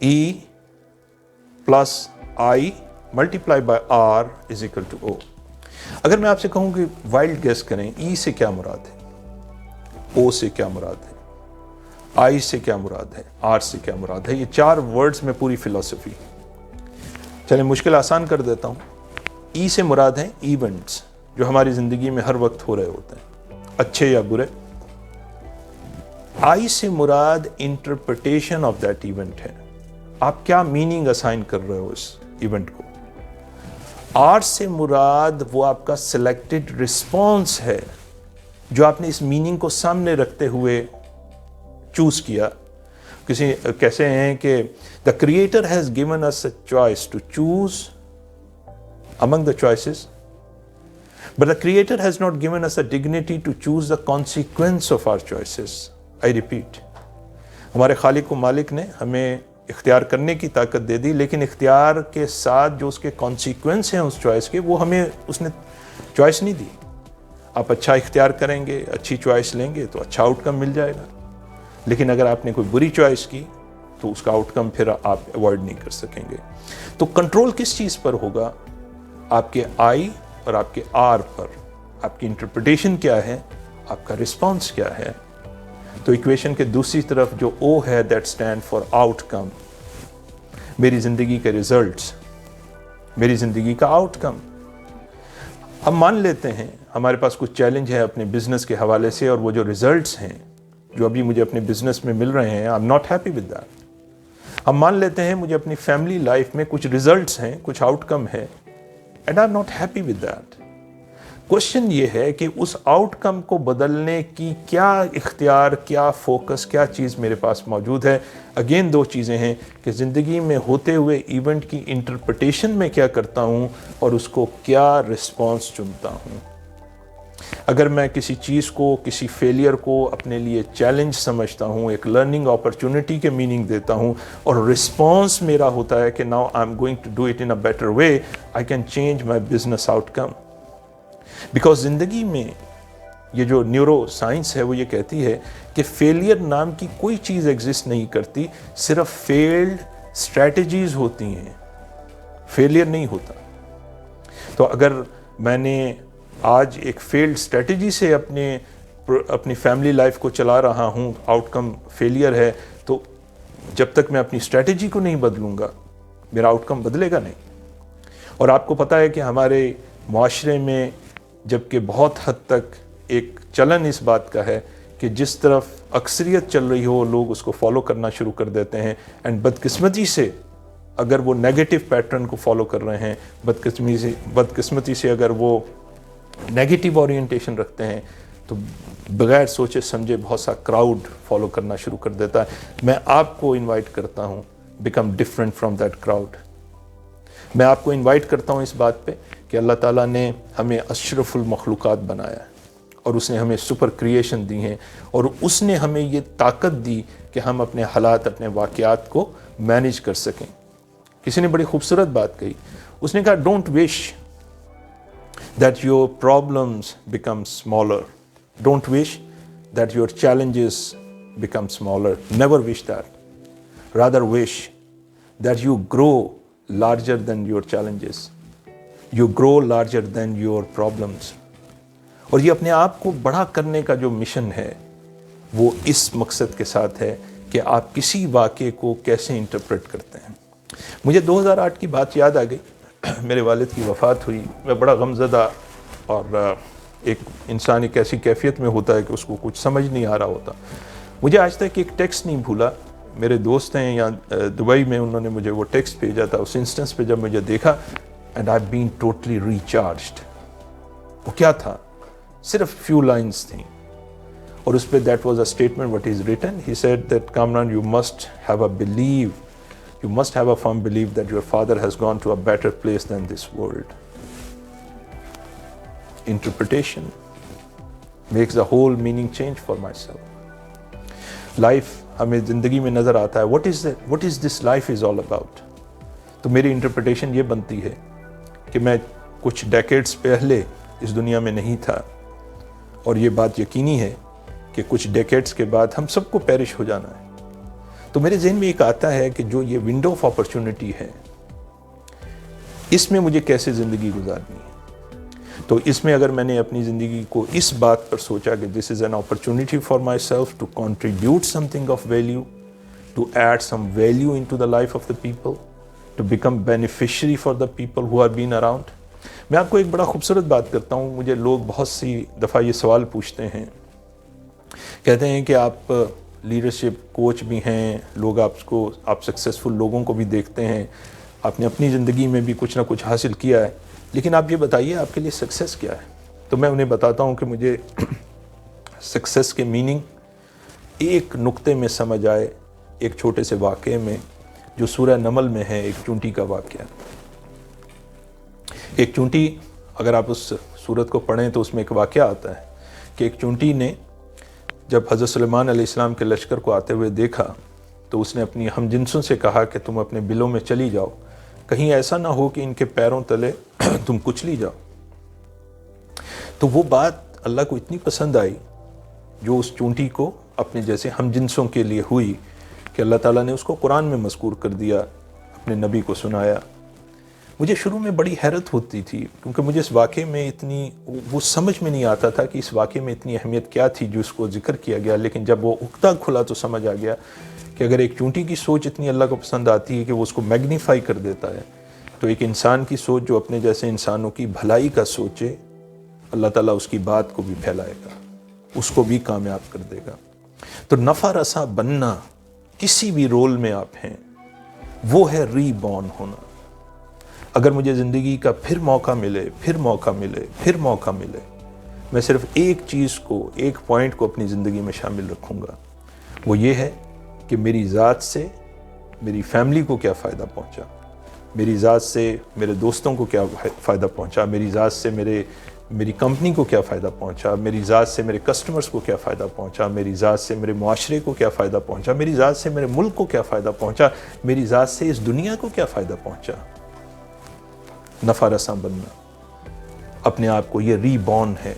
E plus I multiply by R is equal to O। अगर मैं आपसे कहूं कि वाइल्ड गेस करें, E से क्या मुराद है, O से क्या मुराद है, I से क्या मुराद है, R से क्या मुराद है, ये 4 वर्ड्स में पूरी फिलॉसफी। चलिए मुश्किल आसान कर देता हूं। E से मुराद है इवेंट्स जो हमारी जिंदगी में हर वक्त हो रहे होते हैं, अच्छे या बुरे। I से मुराद इंटरप्रिटेशन ऑफ दैट इवेंट है, आप क्या मीनिंग असाइन कर रहे हो इस इवेंट को। R से मुराद वो आपका सिलेक्टेड रिस्पॉन्स है जो आपने इस मीनिंग को सामने रखते हुए चूज किया। किसी कैसे हैं कि the creator has given us a choice to choose among the choices, but the creator has not given us a dignity to choose the consequence of our choices. I repeat, हमारे खालिक व मालिक ने हमें इख्तियार करने की ताकत दे दी, लेकिन इख्तियार के साथ जो उसके कॉन्सिक्वेंस हैं उस चॉइस के, वो हमें उसने चॉइस नहीं दी। आप अच्छा इख्तियार करेंगे, अच्छी चॉइस लेंगे तो अच्छा आउटकम मिल जाएगा, लेकिन अगर आपने कोई बुरी चॉइस की तो उसका आउटकम फिर आप अवॉइड नहीं कर सकेंगे। तो कंट्रोल किस चीज़ पर होगा, आपके I और आपके R पर। आपकी इंटरप्रिटेशन क्या है, आपका रिस्पॉन्स क्या है। तो इक्वेशन के दूसरी तरफ जो O है, दैट स्टैंड फॉर आउटकम, मेरी जिंदगी के रिजल्ट्स, मेरी जिंदगी का आउटकम। हम मान लेते हैं हमारे पास कुछ चैलेंज है अपने बिजनेस के हवाले से, और वो जो रिजल्ट्स हैं जो अभी मुझे अपने बिजनेस में मिल रहे हैं, I am not happy with that. हम मान लेते हैं मुझे अपनी फैमिली लाइफ में कुछ रिजल्ट्स हैं, कुछ आउटकम है, and I'm not happy with that. Question ये है कि उस आउटकम को बदलने की क्या इख्तियार, क्या फोकस, क्या चीज़ मेरे पास मौजूद है। अगेन 2 चीज़ें हैं कि ज़िंदगी में होते हुए इवेंट की इंटरप्रिटेशन में क्या करता हूँ और उसको क्या रिस्पॉन्स चुनता हूँ। अगर मैं किसी चीज़ को, किसी फेलियर को अपने लिए चैलेंज समझता हूँ, एक लर्निंग अपॉर्चुनिटी के मीनिंग देता हूँ, और रिस्पॉन्स मेरा होता है कि now I am going to do it in a better way, I can change my business outcome. Because ज़िंदगी में ये जो न्यूरो साइंस है वो ये कहती है कि फेलियर नाम की कोई चीज़ एग्जिस्ट नहीं करती, सिर्फ फेल्ड स्ट्रैटेजीज होती हैं, फेलियर नहीं होता। तो अगर मैंने आज एक फेल्ड स्ट्रेटजी से अपनी फैमिली लाइफ को चला रहा हूँ, आउटकम फेलियर है, तो जब तक मैं अपनी स्ट्रेटजी को नहीं बदलूँगा मेरा आउटकम बदलेगा नहीं। और आपको पता है कि हमारे माशरे में जबकि बहुत हद तक एक चलन इस बात का है कि जिस तरफ अक्सरियत चल रही हो लोग उसको फॉलो करना शुरू कर देते हैं, एंड बदकिस्मती से अगर वो नेगेटिव पैटर्न को फॉलो कर रहे हैं, बदकिस्मती से अगर वो नेगेटिव ओरिएंटेशन रखते हैं, तो बगैर सोचे समझे बहुत सा क्राउड फॉलो करना शुरू कर देता है। मैं आपको इनवाइट करता हूँ, become different from that crowd. मैं आपको इनवाइट करता हूँ इस बात पे कि अल्लाह ताला ने हमें अशरफुल मखलूक़ात बनाया और उसने हमें सुपर क्रिएशन दी हैं, और उसने हमें ये ताकत दी कि हम अपने हालात, अपने वाक़यात को मैनेज कर सकें। किसी ने बड़ी खूबसूरत बात कही, उसने कहा don't wish that your problems become smaller. Don't wish that your challenges become smaller. Never wish that. Rather wish that you grow larger than your challenges. You grow larger than your problems. और ये अपने आप को बड़ा करने का जो mission है वो इस मकसद के साथ है कि आप किसी वाक़े को कैसे इंटरप्रेट करते हैं। मुझे 2008 की बात याद आ गई, मेरे वालिद की वफ़ात हुई। मैं बड़ा गमज़दा, और एक इंसान एक ऐसी कैफियत में होता है कि उसको कुछ समझ नहीं आ रहा होता। मुझे आज तक एक टेक्स्ट नहीं भूला, मेरे दोस्त हैं यहाँ दुबई में, उन्होंने मुझे वो टेक्स्ट भेजा था। उस इंस्टेंस पे जब मुझे देखा, and I been totally recharged. वो क्या था, सिर्फ फ्यू लाइन्स थी, और उस पर that was a statement what is written. He said that Kamran, you must have a believe, you must have a firm belief that your father has gone to a better place than this world. Interpretation makes the whole meaning change for myself. Life हमें ज़िंदगी में नज़र आता है, what is this life is all about. तो मेरी interpretation ये बनती है कि मैं कुछ डेकेड्स पहले इस दुनिया में नहीं था, और ये बात यकीनी है कि कुछ डेकेड्स के बाद हम सबको पेरिश हो जाना है। تو میرے ذہن میں ایک آتا ہے کہ جو یہ ونڈو آف اپرچونٹی ہے، اس میں مجھے کیسے زندگی گزارنی ہے۔ تو اس میں اگر میں نے اپنی زندگی کو اس بات پر سوچا کہ this is an opportunity for myself to contribute something of value, to add some value into the life of the people, to become beneficiary for the people who are been around. میں آپ کو ایک بڑا خوبصورت بات کرتا ہوں، مجھے لوگ بہت سی دفعہ یہ سوال پوچھتے ہیں، کہتے ہیں کہ آپ لیڈرشپ کوچ بھی ہیں، لوگ آپ سکسیسفل لوگوں کو بھی دیکھتے ہیں، آپ نے اپنی زندگی میں بھی کچھ نہ کچھ حاصل کیا ہے، لیکن آپ یہ بتائیے آپ کے لیے سکسیس کیا ہے؟ تو میں انہیں بتاتا ہوں کہ مجھے سکسیس کے میننگ ایک نقطے میں سمجھ آئے، ایک چھوٹے سے واقعے میں جو سورہ نمل میں ہے، ایک چونٹی کا واقعہ۔ ایک چونٹی، اگر آپ اس سورت کو پڑھیں تو اس میں ایک واقعہ آتا ہے کہ ایک چونٹی نے جب حضرت سلیمان علیہ السلام کے لشکر کو آتے ہوئے دیکھا تو اس نے اپنی ہم جنسوں سے کہا کہ تم اپنے بلوں میں چلی جاؤ، کہیں ایسا نہ ہو کہ ان کے پیروں تلے تم کچلی جاؤ۔ تو وہ بات اللہ کو اتنی پسند آئی جو اس چونٹی کو اپنے جیسے ہم جنسوں کے لیے ہوئی کہ اللہ تعالیٰ نے اس کو قرآن میں مذکور کر دیا، اپنے نبی کو سنایا۔ مجھے شروع میں بڑی حیرت ہوتی تھی کیونکہ مجھے اس واقعے میں وہ سمجھ میں نہیں آتا تھا کہ اس واقعے میں اتنی اہمیت کیا تھی جو اس کو ذکر کیا گیا، لیکن جب وہ عقدہ کھلا تو سمجھ آ گیا کہ اگر ایک چونٹی کی سوچ اتنی اللہ کو پسند آتی ہے کہ وہ اس کو میگنیفائی کر دیتا ہے، تو ایک انسان کی سوچ جو اپنے جیسے انسانوں کی بھلائی کا سوچے، اللہ تعالیٰ اس کی بات کو بھی پھیلائے گا، اس کو بھی کامیاب کر دے گا۔ تو نفع رساں بننا کسی بھی رول میں آپ ہیں، وہ ہے ری بورن ہونا۔ اگر مجھے زندگی کا پھر موقع ملے، میں صرف ایک چیز کو، ایک پوائنٹ کو اپنی زندگی میں شامل رکھوں گا، وہ یہ ہے کہ میری ذات سے میری فیملی کو کیا فائدہ پہنچا، میری ذات سے میرے دوستوں کو کیا فائدہ پہنچا، میری ذات سے میری کمپنی کو کیا فائدہ پہنچا، میری ذات سے میرے کسٹمرز کو کیا فائدہ پہنچا، میری ذات سے میرے معاشرے کو کیا فائدہ پہنچا، میری ذات سے میرے ملک کو کیا فائدہ پہنچا، میری ذات سے اس دنیا کو کیا فائدہ پہنچا۔ نفع رساں بننا اپنے آپ کو یہ ری بورن ہے۔